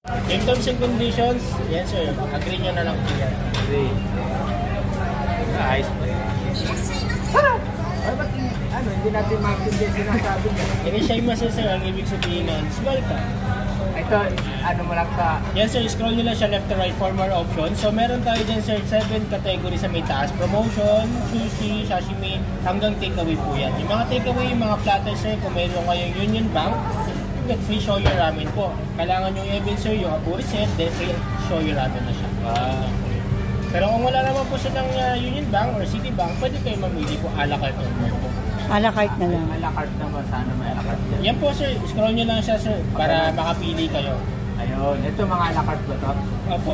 In terms and conditions, yes sir, agree nyo na lang po yan. Agree. Ayos po. Ay, ba't hindi natin maintindihan sinasabi niya? Inishimasu sir, ang ibig sabihin nun, welcome. Ito, mo lang sa... Yes sir, scroll nyo lang siya left to right for more options. So meron tayo dyan sir, 7 categories sa may taas. Promotion, sushi, sashimi, hanggang takeaway po yan. Yung mga takeaway, yung mga platter sir, kung meron kayong Union Bank, get free shoyu ramen po. Kailangan nyo i-event sir yung aburi set, then free shoyu ramen na siya. Pero kung wala naman po siya ng Union Bank or Citibank, pwede kayo mamili po a la carte po. A la carte na lang. A la carte naman, sana may a la carte dyan. Yan po sir, scroll nyo lang siya sir, para makapili kayo. Ayun, ito mga a la carte ba ito? Opo.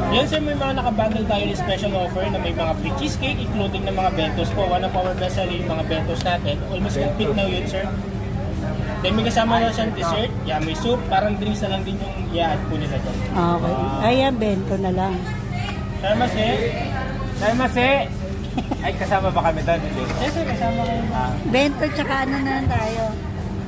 Yan sir, may mga nakabundle tayo ng special offer na may mga free cheesecake, including ng mga bentos po. One of our best seller yung mga bentos natin. Almost complete na yun sir. Then may kasama na siyang dessert, may soup, parang drinks na lang din yung i-add po nila dyan. Okay. Ayan, bento na lang. Sarmase! Ay, kasama ba kami doon? Yes sir, kasama kayo. Bento, tsaka ano na lang tayo.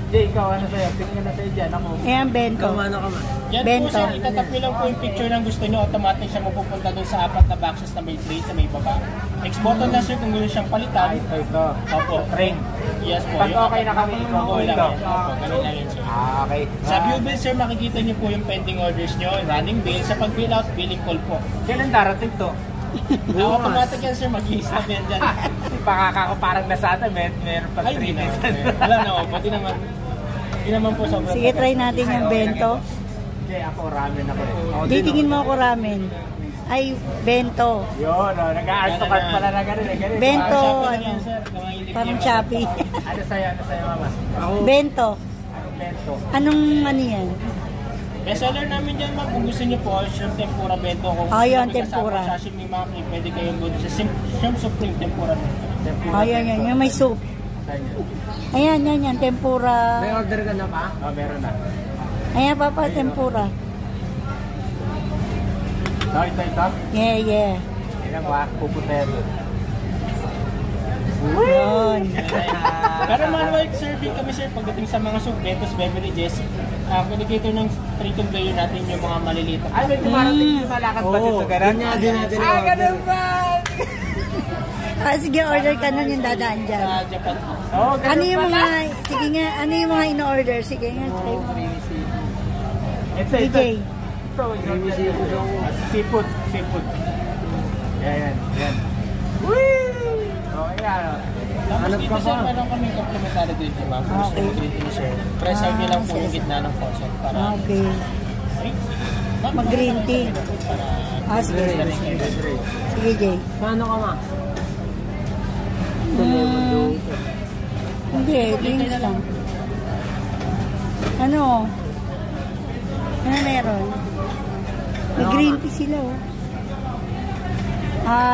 Jay, ikaw ano sa'yo? Tingnan na sa'yo dyan. Ako. Ayan, bento. Ano ka man? Yan po sir, itatap nyo lang po yung picture ng gusto nyo, automatic siya mapupunta doon sa apat na boxes na may plate na may baba. Next button na sir kung gusto siyang palitan. Ito. Opo. Ring. Yes po. Pag okay na kami, okay lang yan. Opo, ganun lang yun sir. Okay. Sa view bill sir, makikita nyo po yung pending orders nyo, running bill. Sa pag-bill out, billing call po. Kailan darating to? Automatic yan sir, mag-i-stop yan dyan. Baka ako parang nasata, meron pa 3 days. Wala na, pati naman. Hindi naman po sobrang. Sige, try natin yung bento. Hindi, ako ramen ako. Di, tingin mo ako ramen. Ay, bento. Yun, nag-a-art to cart pala na gano'n. Bento, ano? Parang Shopee. Ano sa'yo, mama? Bento. Anong bento? Anong ano yan? Best seller namin dyan ma'am, kung gusto nyo po, shrimp tempura bento. Kung yun, tempura. Sashimi ma'am, pwede kayong doon sa shrimp supreme tempura. Yan. Yung may soup. Ayan, yan. Tempura. May order ka na pa? Meron na. Ayan, papa, tempura. Ito? Yeah. Tingnan mo puputin. Yun. Pero manual serving kami sir, pagdating sa mga soup, bentos, beverages, communicator ng treating player natin yung mga maliliit. Ay, may kumarating yung malakad ba dito? Ganun? Ganun ba? Sige, order ka nun yung dadaan dyan. Sa Japan. Ano yung mga, sige nga, ano yung mga in-order? Sige nga, try mo. Ito. Seafood. Yan. Tapos dito sir, meron kami complimentary drink, diba? Kung gusto mo drink ni sir, press out nyo lang po yung gitna ng faucet para... Okay. Mag-green tea. Sige. Sige, Jay. Paano ka ma? Hindi, drinks lang. Ano meron? May green tea sila, oh.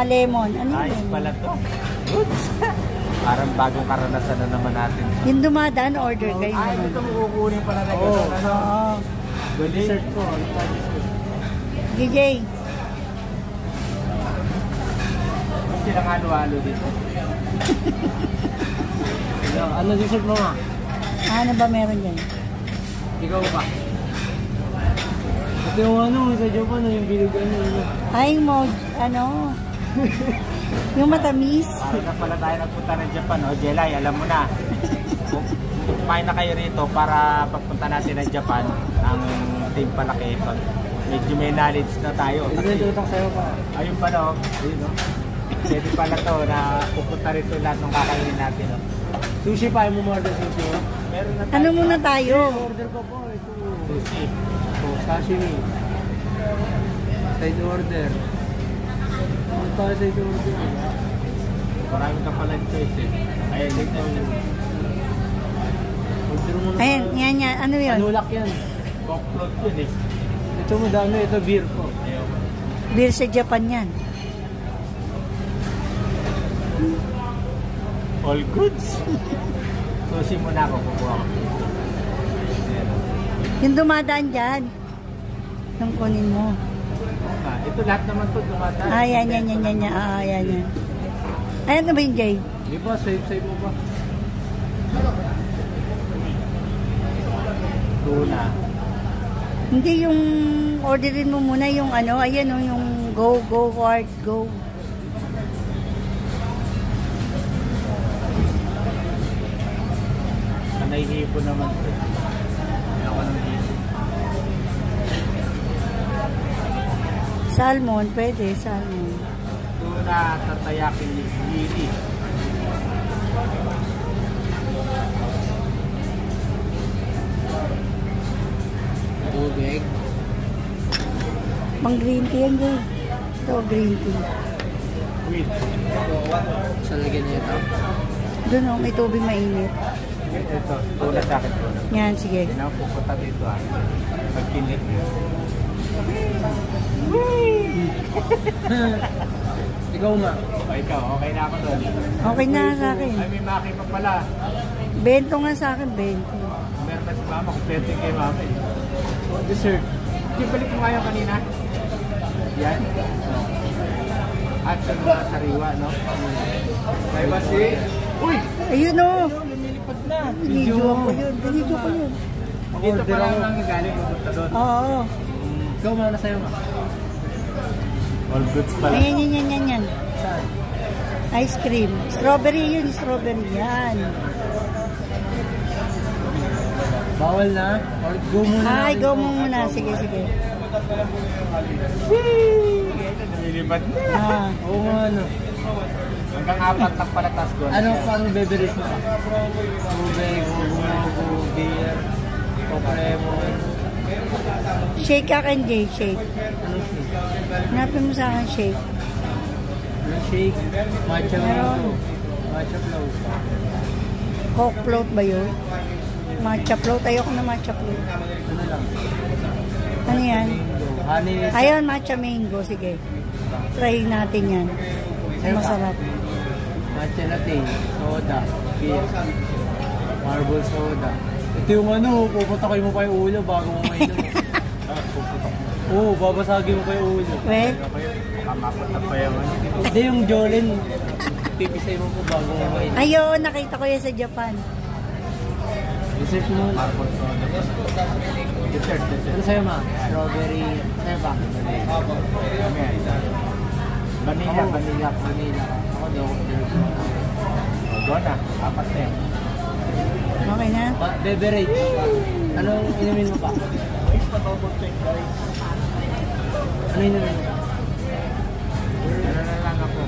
Lemon. Ano yung Ayos lemon? pala to. Parang bagong karanasan na naman natin. Yung dumadaan, order kayo. Ay, ito mo kukunin pala na gano'n. Oo. Good dessert ko. DJ. Gusto lang halo-halo dito. Ano dessert mo ma? Ano ba meron dyan? Ikaw ba? Ito yung sa Japan, yung bilog Ay, yung matamis. Parang na pala tayo nagpunta ng Japan, Jelay, alam mo na. Kumain na kayo rito para pagpunta natin ng Japan, ang team palaki, medyo may knowledge na tayo. Inututok sa'yo pa. Ayun pala, pwede pala to na pupunta rito lahat ng kakainin natin. Sushi pa, yung order sushi. Meron na tayo. Ano muna tayo? Order ko po, ito. Sushi. Sashimi. Side order. Ano tayo side order? Marami ka pala choice eh. Ayan, ito. Order mo na. Ayan, yan. Ano yun? Anulak yan. Coke float yun eh. Ito mo dami, ito beer ko. Beer sa Japan yan. All goods. Sushi muna ako, kukuha ko. Yung dumadaan dyan. Yung kunin mo. Ito lahat naman to dumadaan. Yan. Yan. Ayan na ba yung Jay? Di ba? Save mo ba? Tuna. Hindi yung orderin mo muna yung ano, ayan o, yung go hard, go. Naihipo naman ito. Ako ng hipo. Salmon, pwede, salmon. Tuna, tatayakin lili. Tubig. Pang green tea yan, Jay. Ito, green tea. Wait. Saan lagyan niya ito? Doon o, may tubig mainit. Ito, tuna sa akin tuna. Yan, sige. Hindi na ako pupunta dito ah. Pagkinit. Ikaw nga. O ikaw, okay na ako doon. Okay na sa akin. Ay, may maki pa pala. Bento nga sa akin, bento. Meron na si mama, kumpleto yung kay mama. Dessert. Di balik mo kayo kanina? Yan. At sa mga sariwa, no? May basi. Uy! Ayun o. Lumilipad na. Binidyo ko yun. Binidyo ko yun. Dito pa lang ang galing pupunta doon. Oo. Ikaw muna sa'yo nga. All goods pala. Ayan, yan. Saan? Ice cream. Strawberry yun, strawberry. Yan. Bawal na? Or go muna? Ay, go mo muna. Sige. Lumilipad na. Ah. Oo nga, ano. Hanggang 4 na pala task ko. Ano pang beverage mo? Tubig, beer, lemon. Shake akin, Jay. Shake. Ano shake? Hanapin mo sa akin, shake. Ano shake? Matcha Meron. mango. Matcha float. Coke float ba yun? Matcha float. Ayoko na matcha float. Ano lang? Ano yan? Mango. Honey. Ayun, matcha mango. Sige. Try natin yan. Masarap. Matcha latte. Soda. Beer. Marble soda. Ito yung ano, puputakay mo pa yung ulo bago mo mainom. Oo, babasagin mo pa yung ulo. Wait. Baka mapunta pa yung ano. Hindi yung Jolene. Pipisay mo po bago mo mainom. Ayun, nakita ko yan sa Japan. Dessert mo. Marble soda. Dessert. Ano sa'yo ma? Strawberry. Sa'yo ba? Vanilla. Ako daw. Go na. 4 na yan. Okay na? Beverage. Anong inumin mo pa? Ano inumin mo pa? Ano na lang ako?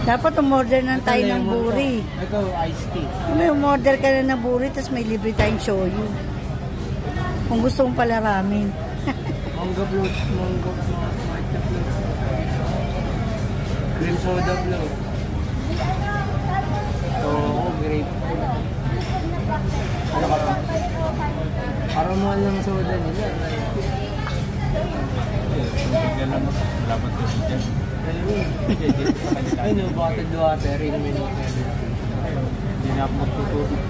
Dapat umorder na tayo ng buri. Ito, iced tea. May umorder ka na ng buri, tapos may libre tayong shoyu. Kung gusto mong palaramin. Mango float. Matcha float. Cream soda float. Ito, grape. Ano ka pa? Parang mahal ng soda nila. Bigyan lang. Dapat ko siya. Ay no, bottled water. Inumin mo. Hindi na ako magtutubig.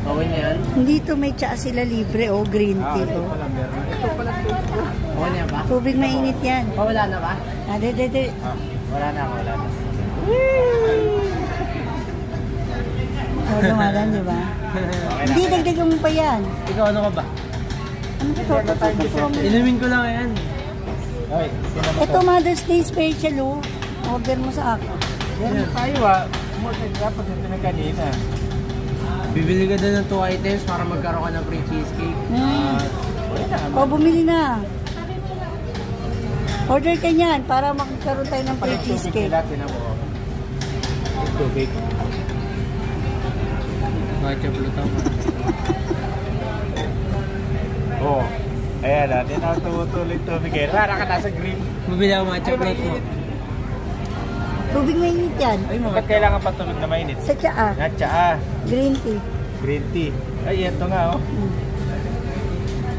Okay na yan? Dito may tsaa sila libre, oh, green tea. Ito Oh. pala meron. Ito pala tubig. Okay na yan ba? Tubig mainit yan. Wala na ba? De. Wala na. Oh, lumalan, di ba? Hindi, dagdagan mo pa yan. Ikaw ano ka ba? Ano ka to? Inumin ko lang yan. Ay, Ito, Mother's Day special, oh. Order mo sa akin. yan tayo ah. Dapat ito na kanina. Bibili ka doon ng 2 items para magkaroon ka ng free cheesecake. O, bumili na. Order ka niyan para magkaroon tayo ng free cheesecake. Tubig. Matcha plutang. Oh, ayan natin ang tumutuloy-tubig. Para ka nasa green. Mabili ako matcha plot mo. Tubig mainit yan. Ay, bakit kailangan pa tubig na mainit? Sa tsaa. Natsa Green tea. green tea. Ay, ito nga oh.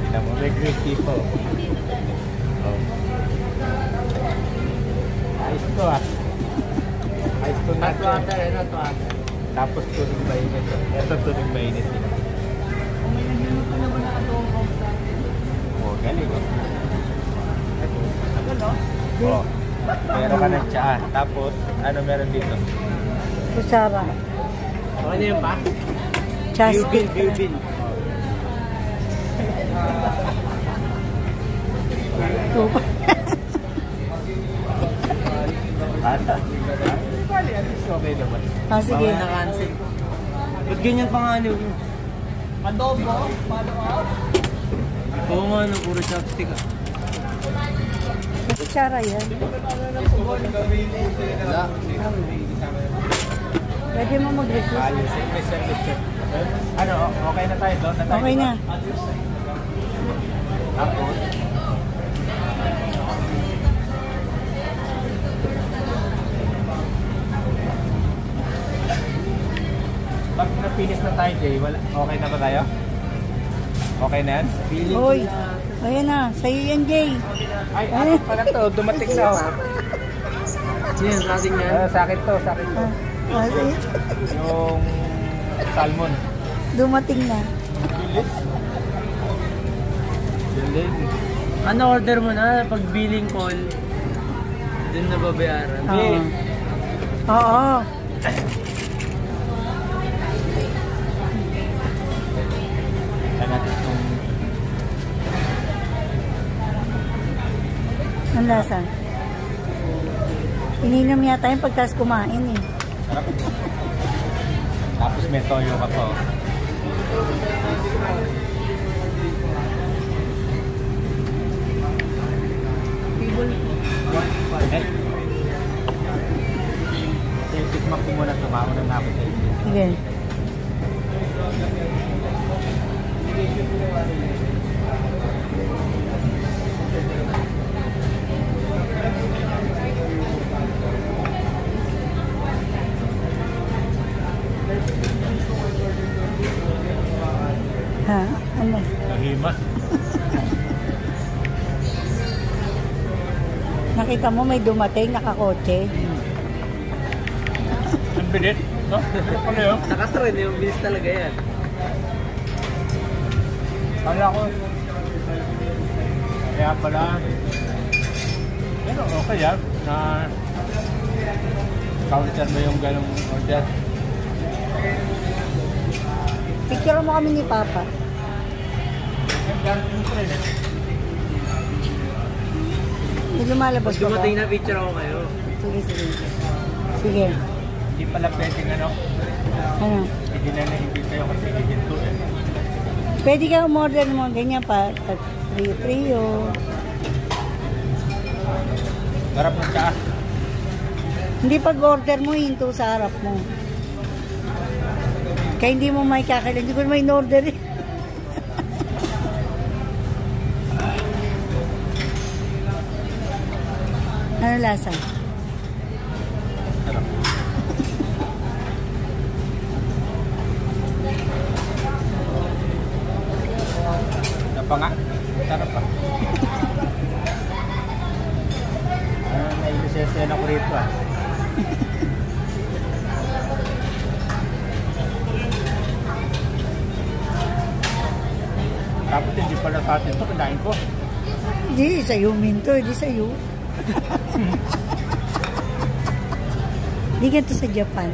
Tignan mo, may green tea po. Oh. Ayos to ah. Ayos to na. Hot water. Tapos tunog mainit. Ito tunog mainit. Oh, galing oh. Oh. Meron ka ng tsaa. Tapos, ano meron dito? Kutsara. Ano yun ba? Chastic. Bilbil. Kupal. Ata. Bali, at least okay naman. Ah, sige. Bawal na cancel. Ba't ganyan pa nga nyo? Adobo, follow up. Oo nga, no, puro chopstick ah. Kutsara yan. Wala. Pwede mo mag-request. May service check. Ano, okay na tayo doon? Okay na. Tapos? Pag na-finish na tayo, Jay, wala, okay na ba tayo? Okay na yan? Hoy. Ayan na. Sa'yo yan, Jay. Ay, ano pala to? Dumating na ako. Yan, sa akin yan. Sa akin to, sa akin to. Ah, sa'yo. Yung salmon. Dumating na. Bilis. Yan din. Ano order mo na? Pag billing call, dun na babayaran. Oo. Oo. Ang lasa. Ininom yata yung pagkas kumain eh. Sarap. Tapos may toyo ka pa. Eh. Tikmak ko muna ito. Mauna na ako sa iyo. Sige. Ha? Ano? Nahimas. Nakita mo may dumating nakakotse. Ang bilis. No? Ano yun? Nakatrend yung bilis talaga yan. Kala ko. Kaya pala. Pero okay yan. Na counter mo yung ganong order. Picture mo kami ni Papa. May lumalabas pa ba? Dumating na picture ako kayo. Sige, sige. Sige. Hindi pala pwedeng ano. Ano? Hindi na na-invite kayo kasi hihinto eh. Pwede ka umorder mo ganyan pa. Trio. Garap ng tsaa. Hindi pag-order mo, hinto sa harap mo. Kaya hindi mo may kakailan. Hindi ko may in-order eh. Ano lasa? Sarap. Napa nga? Sarap pa. Nailisesyan ako rito ah. Tapos hindi pala sa atin ito, kinain ko. Hindi, sa'yo minto. Hindi sa'yo. Hindi ganito sa Japan.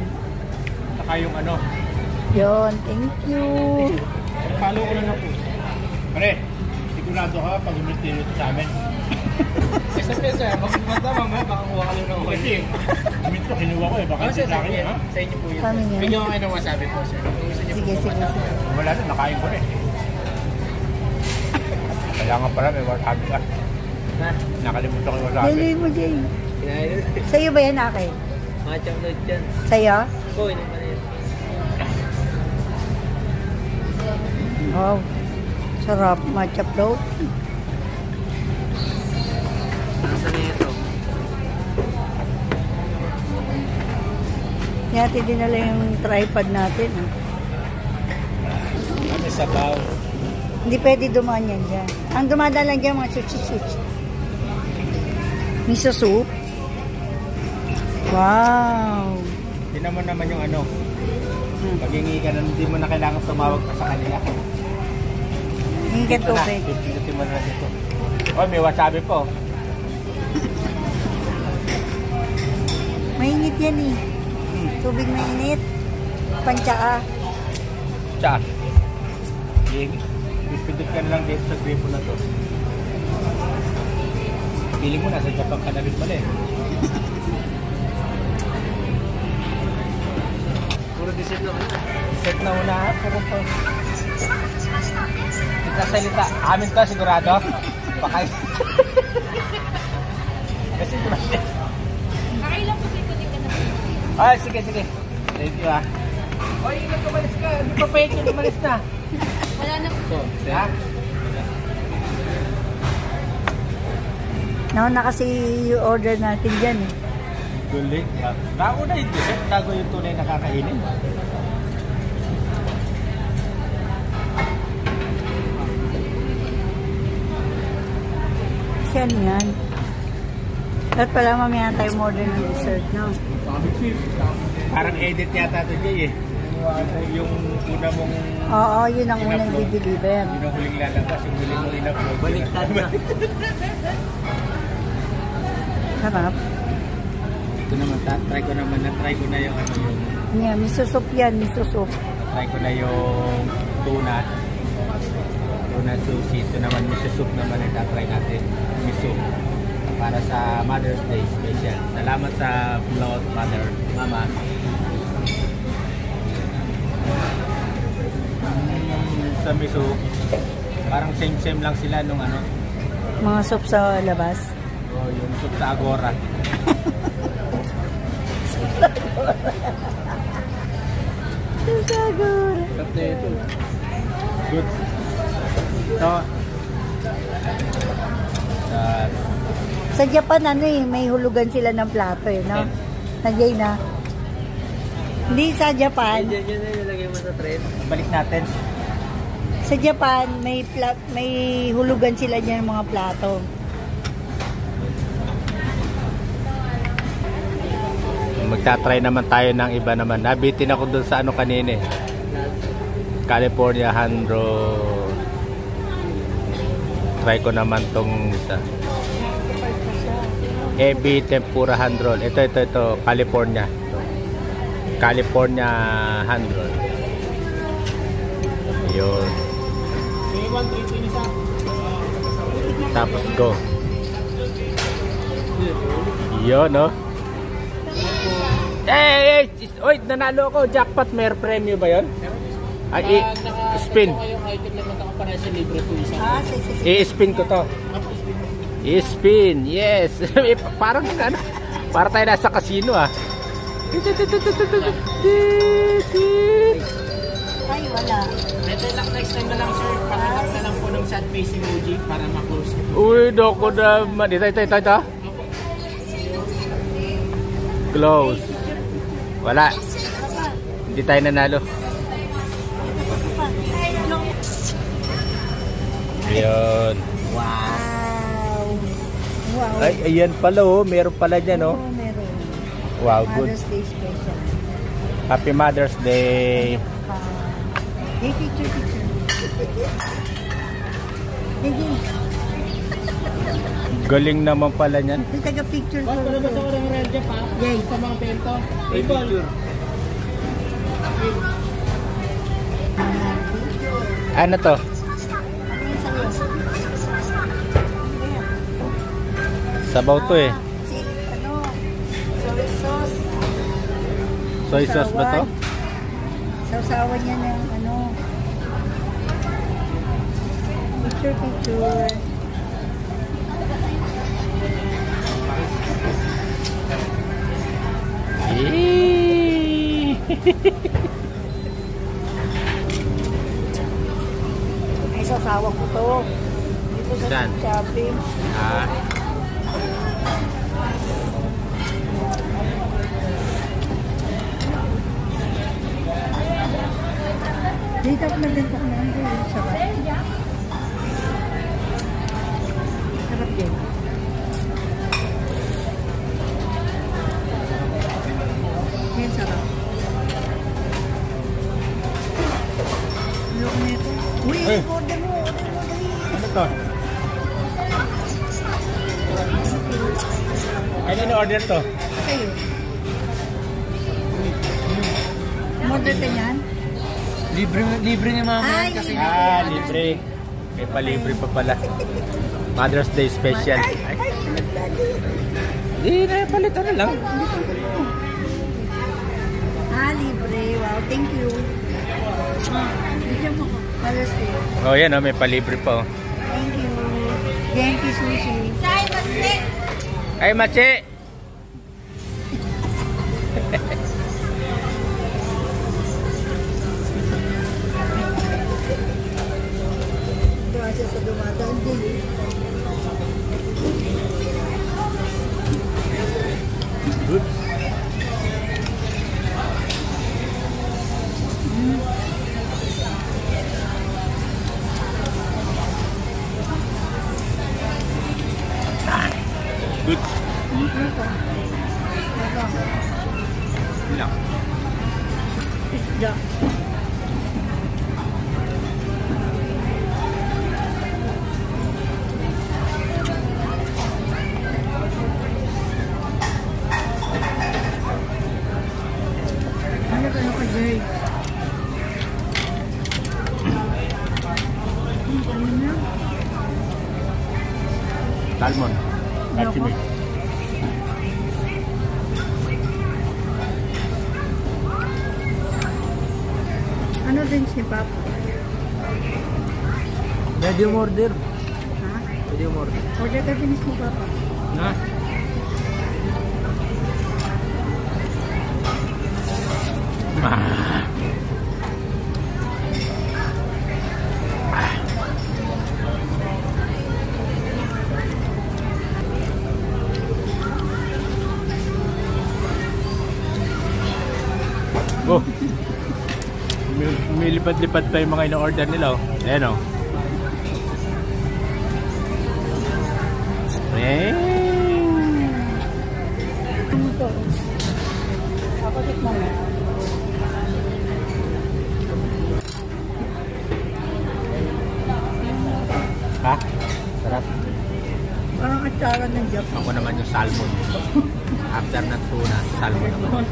Saka yung ano. Yun, thank you. Follow ko lang na po. Pare, sigurado ka pag umitinit sa amin. Isa pesa, magpunta mamaya, baka kuha ka lang ng okay. Kasi, minto, kinuha ko eh. Baka hindi sa akin ha? Sa inyo po yun. Kami nga. Bigyan ko kayo ng wasabi po, sir. Sige, sige, sige. Wala na, nakain ko na eh. Kaya nga pala, may wasabi ka. Nakalimutan ko yung wasabi. Dali mo, Jay. Sa'yo ba yan, Ake? Matchang load dyan. Sa'yo? Oo, yun pa na yun. Wow. Sarap. Matcha float. Nasa na ito? Yati dinala yung tripod natin. Ano sabaw? Hindi pwede dumaan yan dyan. Ang dumadala dyan, mga chuchi-chuchi. Miso soup. Wow. Tinan mo naman yung ano. Pag-hingi ka na, hindi mo na kailangan tumawag pa sa kanila. Hingi ka tubig. Pinutin mo na dito. Oh, may wasabi po. Mainit yan eh. Tubig mainit. Panchaa. Tsa. Pindot ka na lang dito sa gripo na to. Feeling mo nasa Japan ka na rin pala eh. Puro dessert na kayo. Set na una, puro po. Nagsasalita, amin to sigurado. Baka... Kasi sigurado. Nakailang po dito din ka na. Ay, sige. Thank you ah. Oy, ingat umalis ka. Hindi pa pwede, umalis na. Wala na po. Ha? Nauna kasi yung order natin dyan eh. Guling. Nauna yung dessert, bago yung tunay na kakainin. Kasi ano yan? Dapat pala mamaya tayo order ng dessert, no? Parang edit yata ito, Jay eh. Yung una mong... Oo, yun ang unang i-deliver. Yun ang huling lalabas, yung huling mong in-upload. Baliktad na. Sarap. Ito naman, try ko na yung ano yung... Yeah, miso soup yan, miso soup. Try ko na yung tuna sushi. Ito naman, miso soup naman yung try natin. Miso. Para sa Mother's Day special. Salamat sa Blood Mother, Mama. Sa miso, parang same lang sila nung ano. Mga soup sa labas. O, yung soup sa Agora. Sagor. Kapte ito. Good. Ito. Sa Japan, ano eh, may hulugan sila ng plato eh, no? Nagyay na. Hindi sa Japan. Yan na nilagay mo sa trend. Balik natin. Sa Japan, may hulugan sila dyan ng mga plato. Magta-try naman tayo ng iba naman. Nabitin ako dun sa ano kanina eh. California Handro. Try ko naman tong isa. Heavy tempura hand roll. Ito. California. California hand roll. Yun. Tapos go. Yun, no? Oy, nanalo ako. Jackpot, may premyo ba yun? Ay, spin. I-spin ko to. I-spin, yes. Parang ano, para tayo nasa casino ah. Ay, wala. Next time na lang sir, pakilap na lang po ng sad face emoji para ma-close. Uy, doko naman. Ito. Close. Wala. Hindi tayo nanalo. Yun. Wow. Ay, ayan pala oh. Meron pala dyan oh. Meron. Wow, good. Mother's Day special. Happy Mother's Day. Hey, picture. Hey. Galing naman pala niyan. May taga-picture ko. Para ba sa ko ng Ranger pa? Yay. Sa mga bento? Picture. Ano to? Ano yung sa'yo? Sabaw to eh. Si, soy sauce. Soy sauce ba to? Sausawan niya ng Picture. Ay, sausawan ko to. Dito sa Saan? shopping. Dito ako nabintok na lang yung sarap. Sarap din. Yan sarap. Loko nito. Uy, Hey. order mo. Ano to? Ano in-order to? Sa'yo. Order ka yan? Libre ni mama Ay, kasi Libre. May palibre pa pala. Mother's Day special. Ay, Hindi na, palitan na lang. Ah, libre. Wow, thank you. Bigyan mo ko. Alas din. Oh, yan oh, may palibre pa oh. Thank you. Genki sushi. Tay, masli! Ay, Machi! Gracias sa dumadaan din. Oops. Good. Lang. Isda. Ano ka Jay? Salmon. Sashimi. Ano drinks ni Papa? Medium order. Ha? Medium order. Order ka drinks ni Papa. Na? Oh. Lumilipad-lipad pa yung mga ino-order nila oh. Ayan oh. Ano to? Ako tikman mo. Ha? Sarap. Parang atsara ng Japan. Ako naman yung salmon. After ng tuna, salmon naman.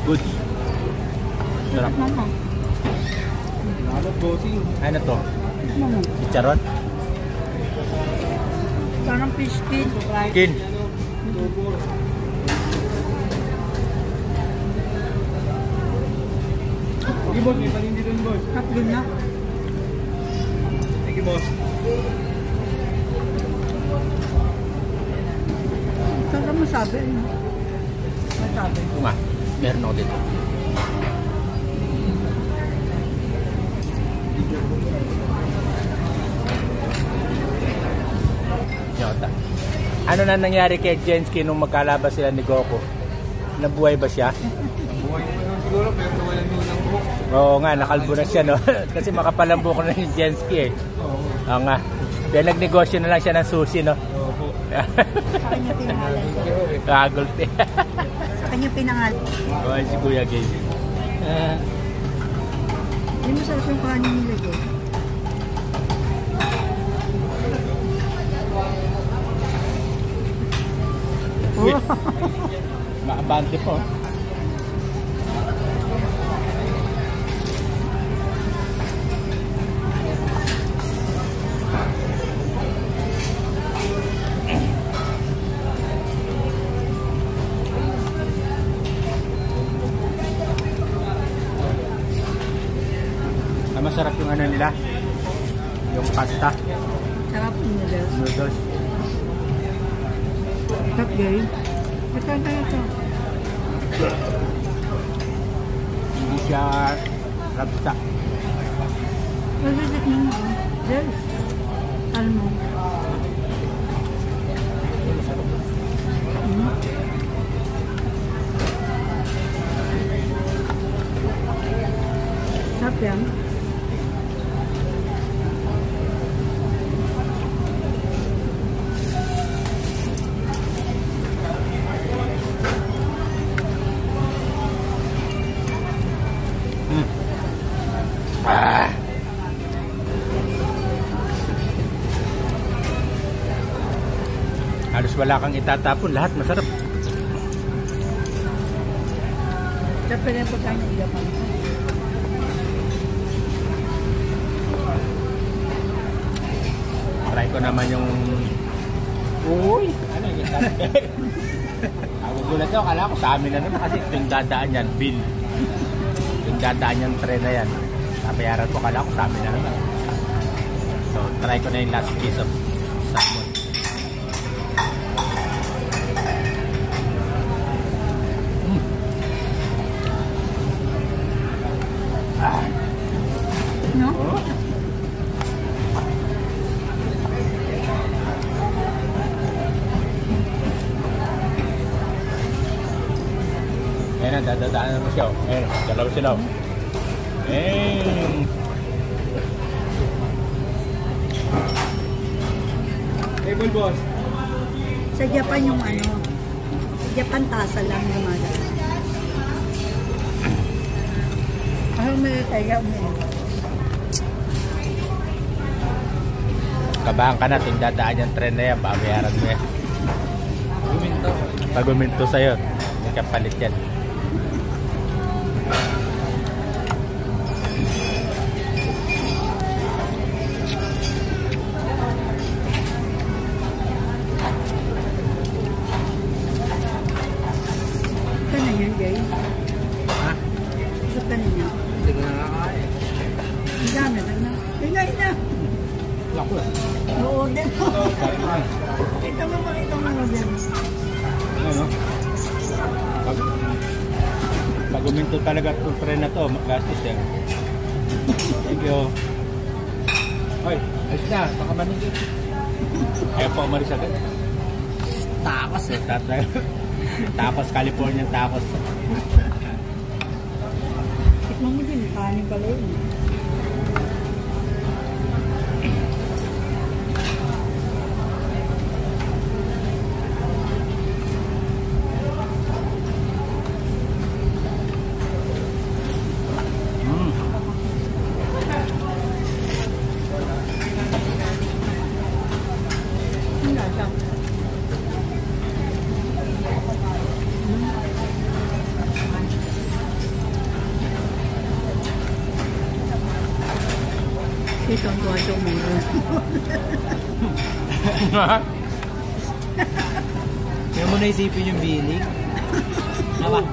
Good. Sarap. Mama. Ano to? Mama. Chicharon? Parang fish skin. Kin. Sige boss, may palindi dun boss. Haplo na. Thank you boss. Saan ka masabi? Masabi. Ito nga. Meron ako dito. Yota. Ano na nangyari kay Jensky nung magkalabas sila ni Goku? Nabuhay ba siya? Buhay pa naman siguro pero walang nung ng buhok. Oo nga, nakalbo na siya no. Kasi makapalang buhok na yung Jensky eh. Oo nga. Kaya nagnegosyo na lang siya ng sushi no. Opo. Sa kanya pinangalan ko. Kagulti. Sa kanya pinangalan. Oh, si Kuya Gay. Hindi mo sarap yung kanin nila ko. Uy. Maabante po. Masarap yung ano nila, yung pasta, Sarap yung noodles. noodles. Sarap gay. Ito. Hindi siya rabsta. Nagsisit mo. Yes. Almo. Sarap yan. Halos wala kang itatapon, lahat masarap. Siyempre rin po tayo ng Japan. Try ko naman yung... Uy! Ano yung itatapon? Ako gulat ko, akala ko sa amin na naman kasi yung dadaan yan, bill. Yung dadaan yung tren na yan. Nabayaran ko, akala ko sa amin na naman. So, try ko na yung last piece of salmon. No? Oh. Ayan na, dadadaan naman siya. Ayan, dalawa sila. Ayan. Table boss. Sa Japan yung ano, sa Japan tasa lang lumaga. Parang may kaya mo. Kabahan ka na, dadaan yung tren na yan, babayaran mo yan. Pag uminto sa'yo, may kapalit yan. Ito na yan, Jay. Ha? Ito ka na yan. Hindi ko nakakain. Ang dami na. Tingnan na. Lako eh. Oo, din. Ito mo ba itong mga din? Ano? Pag uminto talaga itong tren na to, gastos yan. Thank you. Hoy, ayos na, baka manigit. Ayaw pa umaris agad. Tacos eh. Tacos, Californian tacos. Tikman mo din, kanin pala yun. Ang lasa. Ito ang tuwa mo. Kaya mo naisipin yung bilig. Tama.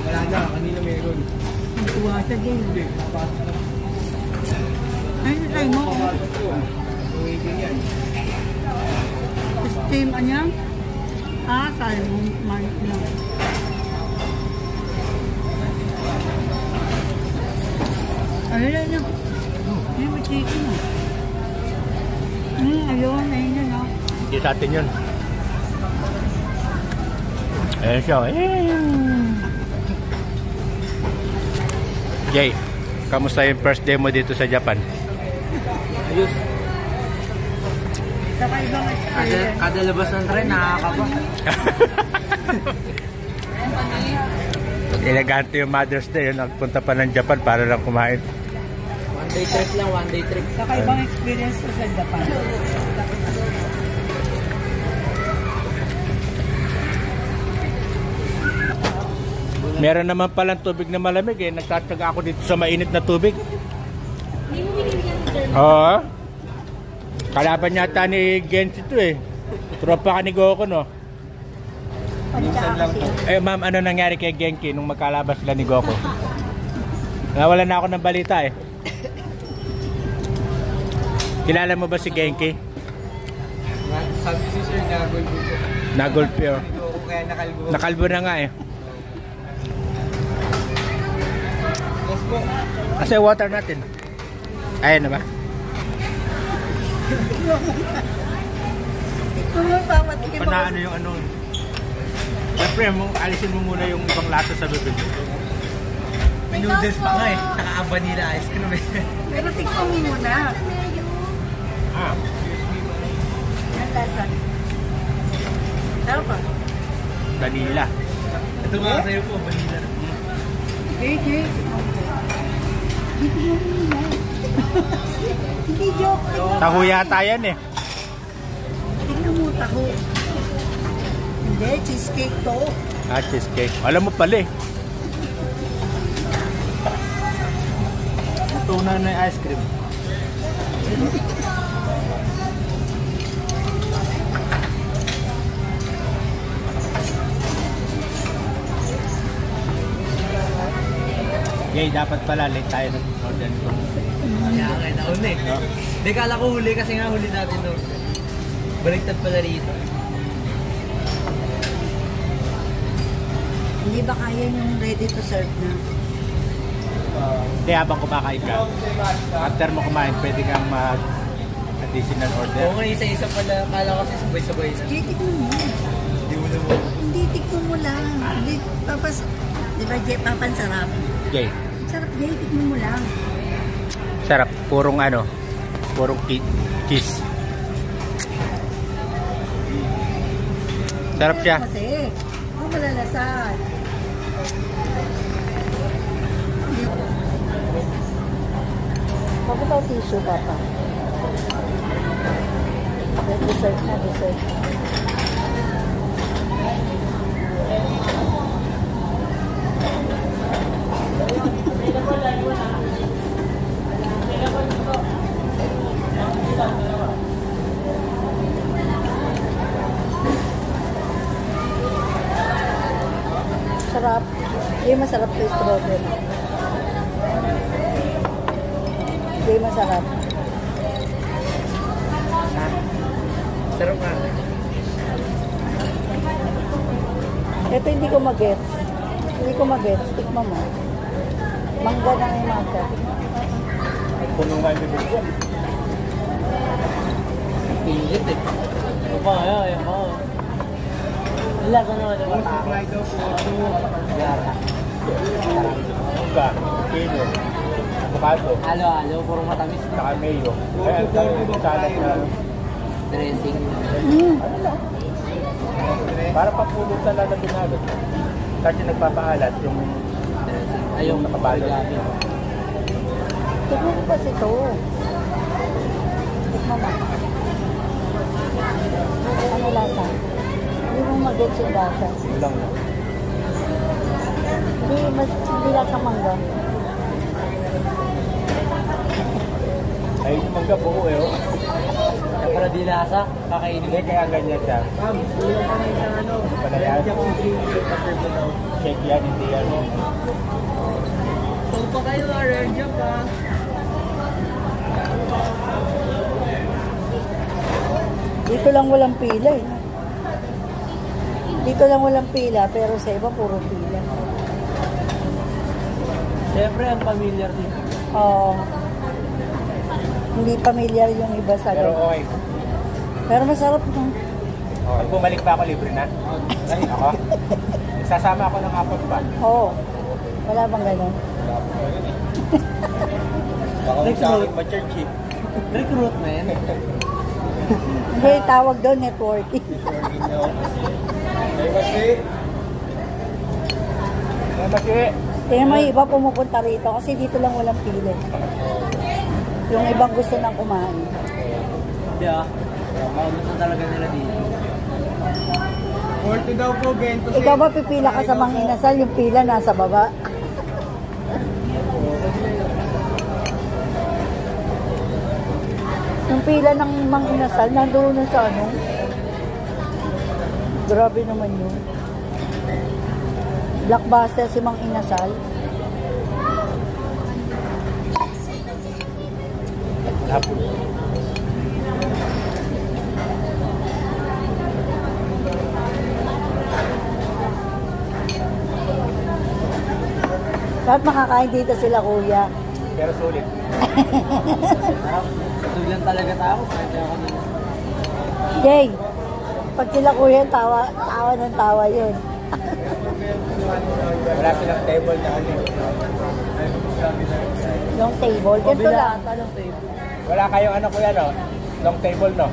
Wala na, kanina meron. Ang tuwa siya din. Ay, natay mo. Steam, ano? Salmon, manok na. Ayun na. Ay, may chicken na. Ayun, ayun na, no? Hindi sa atin yun. Ayan siya. Jay, kamusta yung first day mo dito sa Japan? Ayos. Saka ibang experience. Kada labas ng tren, nakakaba. Elegante yung Mother's Day. Nagpunta pa ng Japan para lang kumain. One day trip lang, one day trip. Saka ibang experience ko sa Japan. Meron naman palang tubig na malamig eh. Nagtataga ako dito sa mainit na tubig. Hindi mo binigyan ng German. Oo. Kalaban yata ni Genji ito eh. Tropa ka ni Goku, no? Minsan lang to. Eh ma'am, ano nangyari kay Genki nung magkalaban sila ni Goku? Nawalan na ako ng balita eh. Kilala mo ba si Genki? Sabi si Sir, nagulpo ko. Nagulpi oh. Kaya nakalbo. Nakalbo na nga eh. Yes po. Kasi water natin. Ayan na ba? Panaano yung ano. Siyempre, alisin mo muna yung ibang lasa sa bibig. May noodles pa nga eh. Naka-vanilla ice cream eh. Pero tikman mo muna. Ah, Ang lasa. Sarap pa. vanilla. Ito nga sa'yo po, vanilla. JJ. Hindi joke. Taho yata yan eh. Taho. Hindi, cheesecake to. Ah, cheesecake. Alam mo pala eh. Tunay na yung ice cream. Yay, dapat pala late tayo nag-order nito. Kaya nga nauna eh. No? Hindi, kala ko huli kasi nga huli natin doon. Baliktad pala rito. Hindi ba kaya yung ready to serve na? Hindi, habang kumakain ka. After mo kumain, pwede kang mag-additional order. Oo nga, isa-isa pala. Kala ko kasi sabay-sabay na. Jay, tikman mo. Hindi mo naman. Hindi, tikman mo lang. Hindi, papas... Di ba, Jay, papan sarap? Yay. Sarap, Jay, tikman mo lang. Sarap. Purong ano, purong cheese. Sarap siya. Kasi, ako malalasan. Bakit ang tissue, Papa? Dessert na, dessert. Sarap. Hindi masarap to strawberry. Hindi masarap. Sarap nga. Ito hindi ko mag-gets. Hindi ko mag-gets. Tikman mo. Mangga na yung mangga. Puno nga yung bibig ko. Pilit eh. Ano pa kaya? Ayan ka. Wala ka naman naman tao. Gara. Mangga, kilo, avocado, Halo-halo, puro matamis. saka mayo. Kaya ang dami yung salad na Dressing. ano lang. Para papulot na lang na binalot. Kasi nagpapaalat yung Dressing. Ay, yung nakabalot. Tikman mo kasi ito. Tikman mo. Ano lasa? Hindi mo mag-gets yung lasa. Yun lang. Hindi lasa mangga. Ay, yung mangga buo eh. Oh. Kaya para di lasa, kakainin Hindi, mo. kaya ganyan siya. Kulang pa na isang ano. Pala yan. Shake yan, hindi yan. Kung pa kayo, arrange pa. Dito lang walang pila eh. Dito lang walang pila, pero sa iba puro pila. Siyempre, ang familiar din. Oo. Hindi familiar yung iba sa Pero ganun. okay. Pero masarap no? Pag bumalik pa ako, libre na. Ay, ako. Sasama ako ng apat pa. Oo. Wala bang ganun? Baka Next sa akin month. ma-church eh. Recruit, man. Hindi, tawag doon networking. Ay, kasi. Ay, kasi. Tingnan mo yung iba pumupunta rito kasi dito lang walang pila. Yung ibang gusto nang kumain. Hindi ah. Gusto talaga nila dito. 40 daw po, Bento. Ikaw ba pipila ka sa Mang Inasal? Yung pila nasa baba. Yung pila ng Mang Inasal, nandoon na sa ano. Grabe naman yun. Blockbuster si Mang Inasal. Hapon. Kahit makakain dito sila kuya. Pero sulit. Sulan talaga tao. Kahit ako nila. Jay, pag sila kuya, tawa ng tawa yun. Wala silang table na ano. Yung table, ganito lang. Talong table. Wala kayong ano kuya no? Long table no?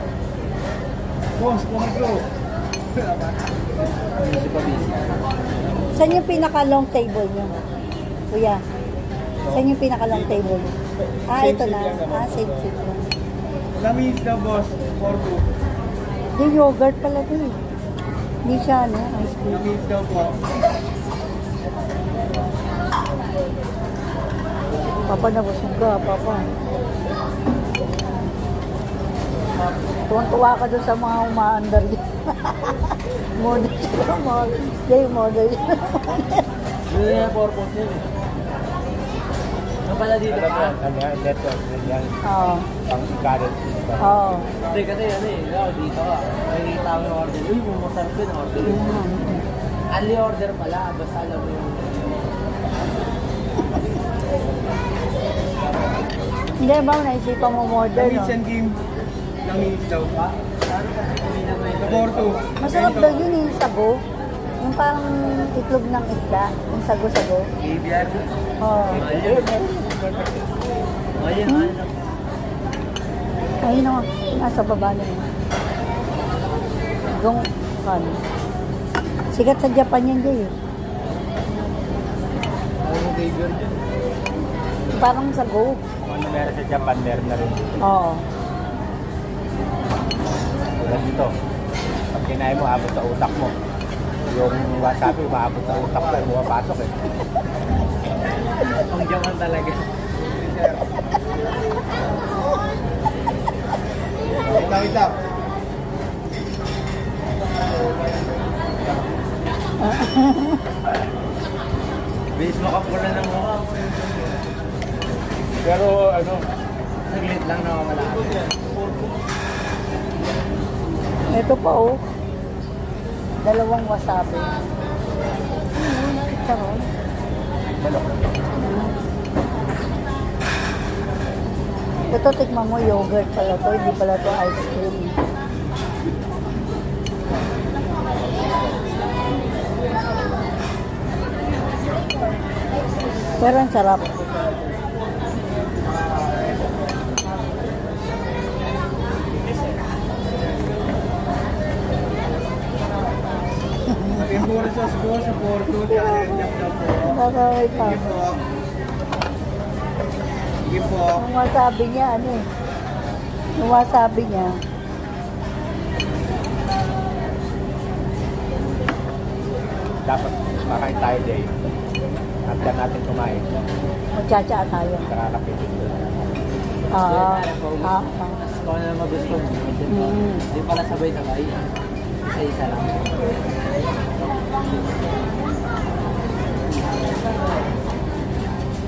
Boss, come bro. Busy pa busy. Saan yung pinaka-long table nyo? Kuya, saan yung pinaka-long table nyo? Ah, Same ito seat na. lang naman. Ah, same seat lang. Lamis na boss, 4-2. Yung yogurt pala ito eh. Hindi siya, ano, ice cream. Philippines daw po. Papa, nabusog ka, Papa. Tuwang-tuwa ka doon sa mga umaandar dyan. Model siya, model. Jay, model. Yun yung purpose yun eh. Ano pala dito pa? Ano yan? Network. Yan. Oo. Pang carrot. Oo. Hindi kasi ano eh, dito ah. Nakikita ko yung order. Uy, masarap yun, order yun. Ali order pala, basta alam mo yung... Hindi ba, naisipan mo model, no? Commission game. Langis daw pa. Porto. Masarap daw yun yung sago. Yung parang itlog ng isda. Yung sago-sago. Ibiar. Oo. Ayun. Ayun o, nasa baba na yun. Yung, ano. Sigat sa Japan yan, Jay. Ayun, Ibiar dyan. Parang sago. Kung ano meron sa Japan, meron na rin. Oo. Tulad dito. Pag kinain mo, abot sa utak mo. Yung wasabi, maabot sa utak mo, pumapasok eh. Ang Japan talaga. Wait up. Bilis makapula ng mukha mo. Pero ano, Saglit lang na wala. Ito pa, oh. Dalawang wasabi. Karon. ano, Ito, tikman mo, yogurt pala to. Hindi pala to ice cream. Pero ang sarap. Yung puro sauce po sa Porto, kaya nyak na po. Nakakaway pa. Sige po. Sige po. Ang wasabi niya, ano eh. Ang wasabi niya. dapat makain tayo day. After natin kumain, Magtsatsa tayo. kakalapit. Kung ano naman gusto mo. Hindi pala sabay-sabay. Isa-isa lang.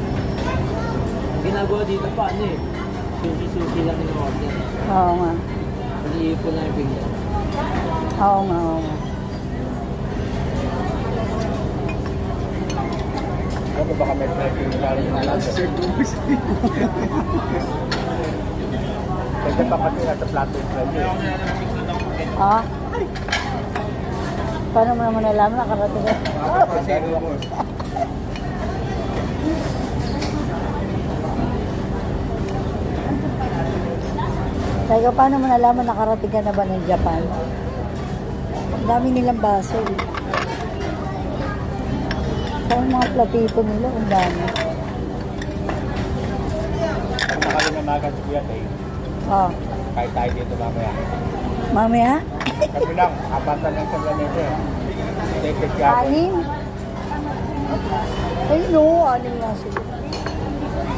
Ang ginagawa dito pa, ano eh. Sushi-sushi lang yung order. Oo nga. Nag-iipon na yung pinggan. Oo nga, oo nga. Ano baka may flavor na rin na natin? Pwede pa pati na sa plato yung flavor. Ah? Paano mo naman alam nakarating ka? Teka, paano mo nalaman nakarating ka na ba ng Japan? Ang dami nilang baso. Ang mga platito nila, ang dami. Kung nakalimanagan si Kuya Tay, Oh, kahit tayo dito mamaya. mamaya? Kami lang, apatan lang sa ganito eh. Dated ka ako. Anim? Ay, no, anim nga sila.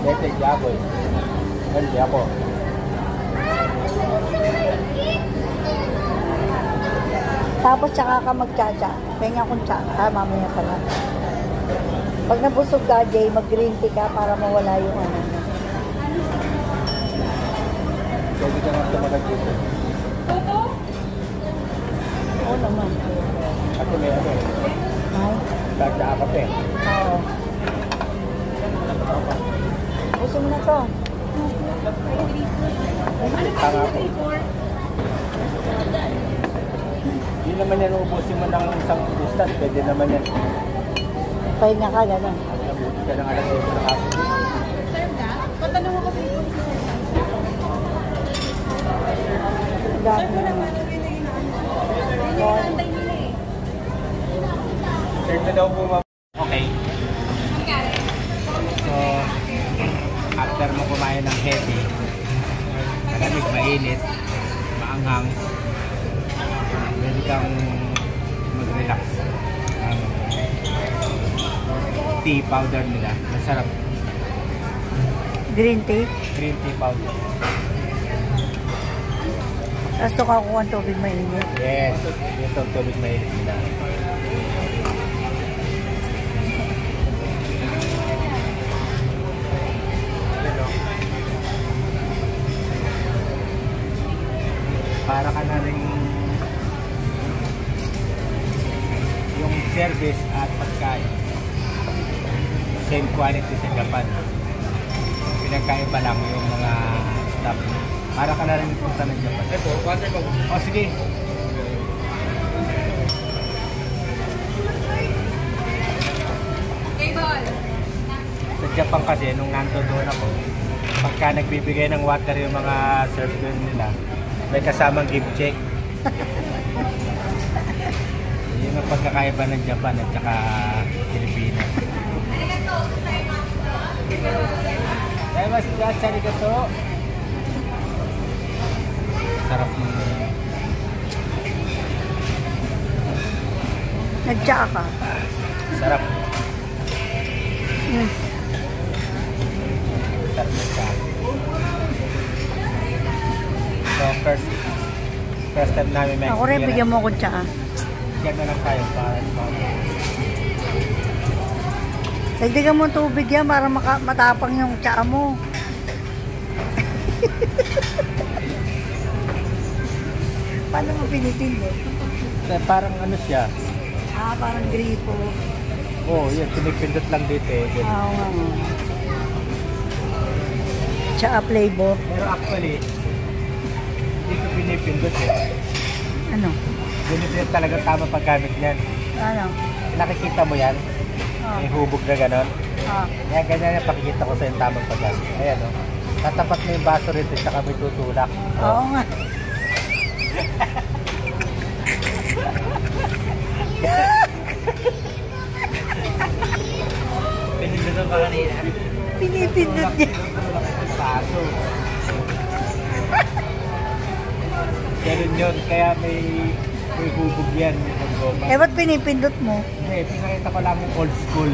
Dated ka ako eh. Hindi ako. Tapos tsaka ka magtsatsa. Penga kong tsaka, mamaya pala. Pag nabusog ka, Jay, mag-green tea ka para mawala yung ano. Pwede ka nga tumalag dito. Oo naman. Kasi may ano eh. Ay, Tagda apat eh. oo. Gusto mo na to? Tanga ako. Hindi naman yan ubusin mo ng isang distance. Pwede naman yan. Pahinga ka, gano'n. Nabuti ka ng alas 8 na kaso. Patanong ako sa ito. Ang dami naman. Antay nila eh. Serve na daw po, ma'am. Okay. So, after mo kumain ng heavy, malamig, mainit, maanghang, kang mag-relax. Tea powder nila. Masarap. Green tea. Green tea powder. Tapos ito kakuha ang tubig mainit. Yes. Ito ang tubig mainit nila. Para ka na rin yung service at pagkain same quality sa Japan. Pinagkaiba lang yung mga staff. Para ka na rin punta ng Japan. O sige. Sa Japan kasi nung nandoon ako, pagka nagbibigay ng water yung mga server nila, may kasamang give check. Yun ang pagkakaiba ng Japan at saka Pilipinas. Ay, mas gachari ka to. Sarap mo. Nagtsaa ka. Sarap. Mm. Sarap na siya. So, first time namin may Ako rin, bigyan mo ako tsaa. Yan na lang tayo para Dagdagan mo tubig yan para matapang yung tsaa mo. Paano mo pinitindi? parang ano siya. Parang gripo. Oo, yan. Pinipindot lang dito eh. Oo nga. Tsaa flavor. Pero actually, dito pinipindot eh. Ano? Ganito talaga tama paggamit niyan. Ano? Nakikita mo yan? May hubog na gano'n. Kaya ganyan yung pakikita ko sa yung tamang paggamit. Ayan o. Tatapat mo yung baso rito at saka may tutulak. Oo nga. Pinipindot ka kanina. Pinipindot niya. Baso. Ganun yun. Kaya may hubog yan. Eh, ba't pinipindot mo? Hindi, pinakita ko lang yung old school.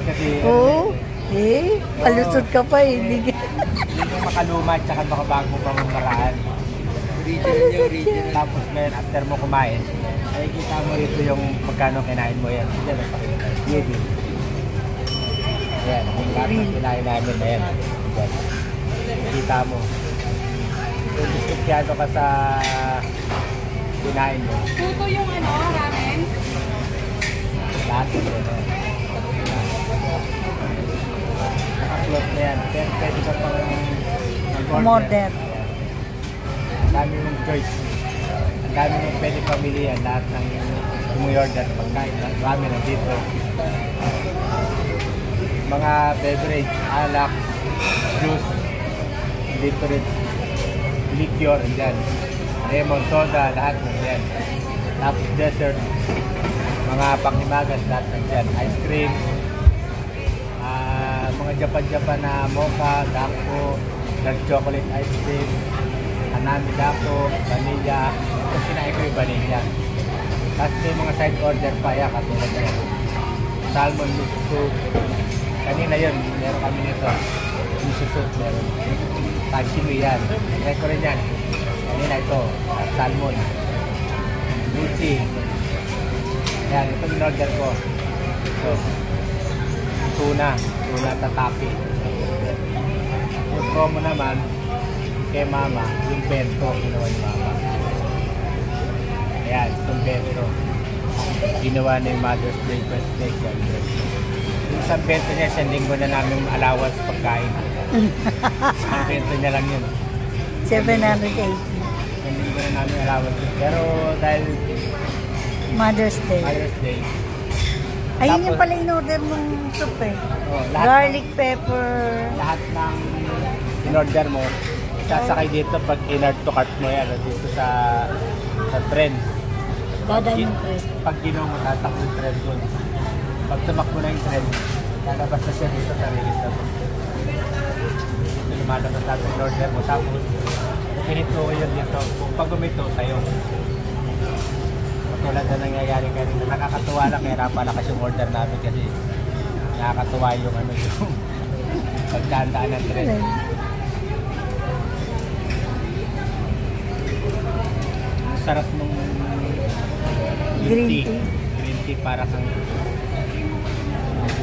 Kasi, Oo. Palusot ka pa eh. Hindi hindi mo makaluma at saka makabago pa mong maraan. Tapos ngayon, after mo kumain, ay kita mo rito yung pagkano kinain mo yan. Yan, napakita. Yan. Ayan, yung lahat ng kinain namin na yan. Yan. Kita mo. Kung diskupyado ka sa kinain mo. Puto yung ano, ramen. Lahat yun. Naka-close na yan. Pero pwede ka pang Modern. Ang dami mong choice. Ang dami mong pwede pamilihan. Lahat ng umorder pagkain. Marami na dito. Mga beverage, alak, juice, dito rin. Liquor, andyan. Lemon soda, lahat nandyan. Tapos dessert, mga panghimagas, lahat nandyan. Ice cream, mga Japan-Japan na mocha, dako, dark chocolate ice cream, hanami dako, vanilla. Ito kinain ko yung vanilla. Tapos may mga side order pa yan, katulad yan. Salmon miso soup. Kanina yun, meron kami nito. Miso soup, meron. Sashimi yan. Try ko rin yan. Kanina ito, salmon. Muchi. Yan, ito in-order ko. Ito. Tuna tataki. Yung promo naman, kay mama, yung bento, ginawa ni mama. Ayan, itong bento. Ginawa na yung Mother's Day, First Day, yung isang bento niya, isang linggo na namin allowance pagkain. Isang bento niya lang yun. 780. Hindi ko na namin allowance. Pero dahil Mother's Day. Mother's Day, Ayun yung pala in-order mong soup eh. lahat Garlic pepper. lahat ng in-order mo, sasakay dito pag in-add to cart mo yan, dito sa trend. Dadaan yung press. Pag ginaw mo, tatakbo yung trend doon. Pag tumakbo na yung trend, lalabas na siya dito sa register mo. Dito lumalabas natin in-order mo, tapos pinito yun dito. Pag umito, tayo. tulad na nangyayari kanina. Nakakatuwa lang kaya napalakas yung order namin kasi nakakatuwa yung ano yung pagdaan ng tren. Ang sarap nung Green tea. Green tea para kang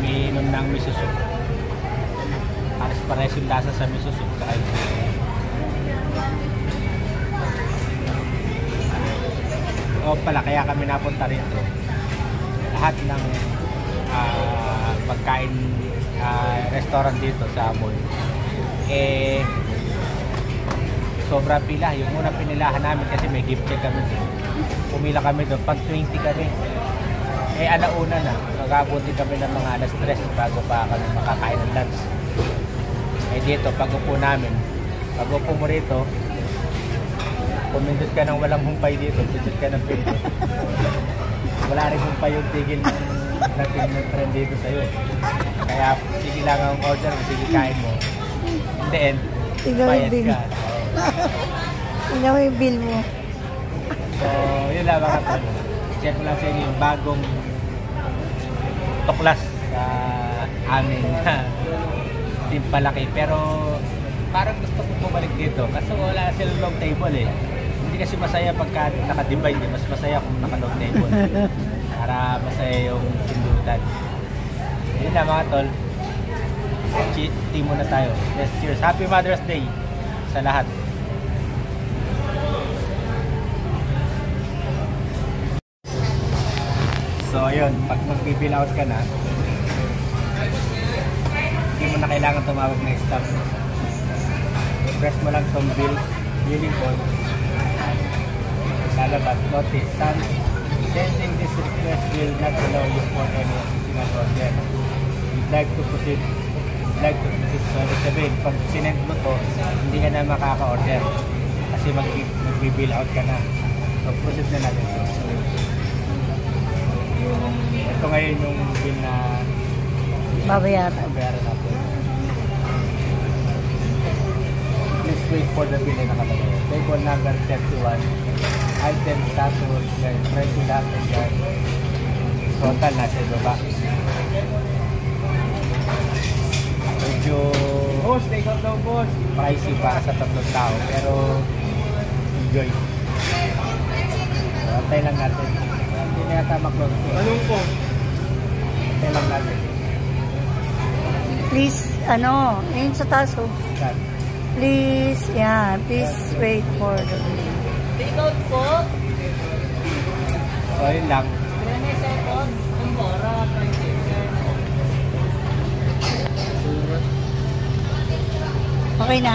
umiinom ng miso soup. Pares yung lasa sa miso soup. O pala, kaya kami napunta rito. Lahat ng pagkain restaurant dito sa Amol sobra pila. Yung unang pinilahan namin kasi may gift check kami. Pumila kami doon, pag 20 kami. Alauna na. Mag-abuti kami ng mga alas 3 bago pa kami makakain ng lunch. Dito, pag upo namin, pag upo mo rito, pumindot ka ng walang humpay dito, pindot ka ng pindot. Wala rin humpay yung tigil ng dating ng trend dito sa'yo. Kaya sige lang ang order, sige kain mo. In the end, bayad ka. Tingnan mo yung bill mo. So, yun lang mga tol. Share ko lang sa inyo yung bagong tuklas sa amin team palaki. Pero parang gusto ko bumalik dito kasi wala silang long table eh. Hindi kasi masaya pagka naka-divide eh. Mas masaya kung naka-long table. Para masaya yung pindutan. Yun lang mga tol. Team muna tayo. Let's cheers. Happy Mother's Day sa lahat. So ayun, pag mag-bill out ka na, hindi mo na kailangan tumawag na staff. Press mo lang itong billing code. Lalabas, notice, sending this request will not allow you for any additional order. You'd like to proceed. So, sabihin, pag sinend mo to, hindi ka na makaka-order. Kasi mag-bill out ka na. So, proceed na natin. Ito ngayon yung bill na Babayaran. natin. Please wait for the bill na nakalagay. Table number 31. Item status. Try to lahat ng yan. Total nasa baba. Medyo boss, take out daw boss. Pricey para sa 3 tao. Pero enjoy. So, antay lang natin. Hindi na yata mag-close ko. Anong po? Antay lang natin. Please, yun sa taas oh. Please, please wait for the bill. Take out po. So, yun lang. 3 seconds. Ang bora. Okay na.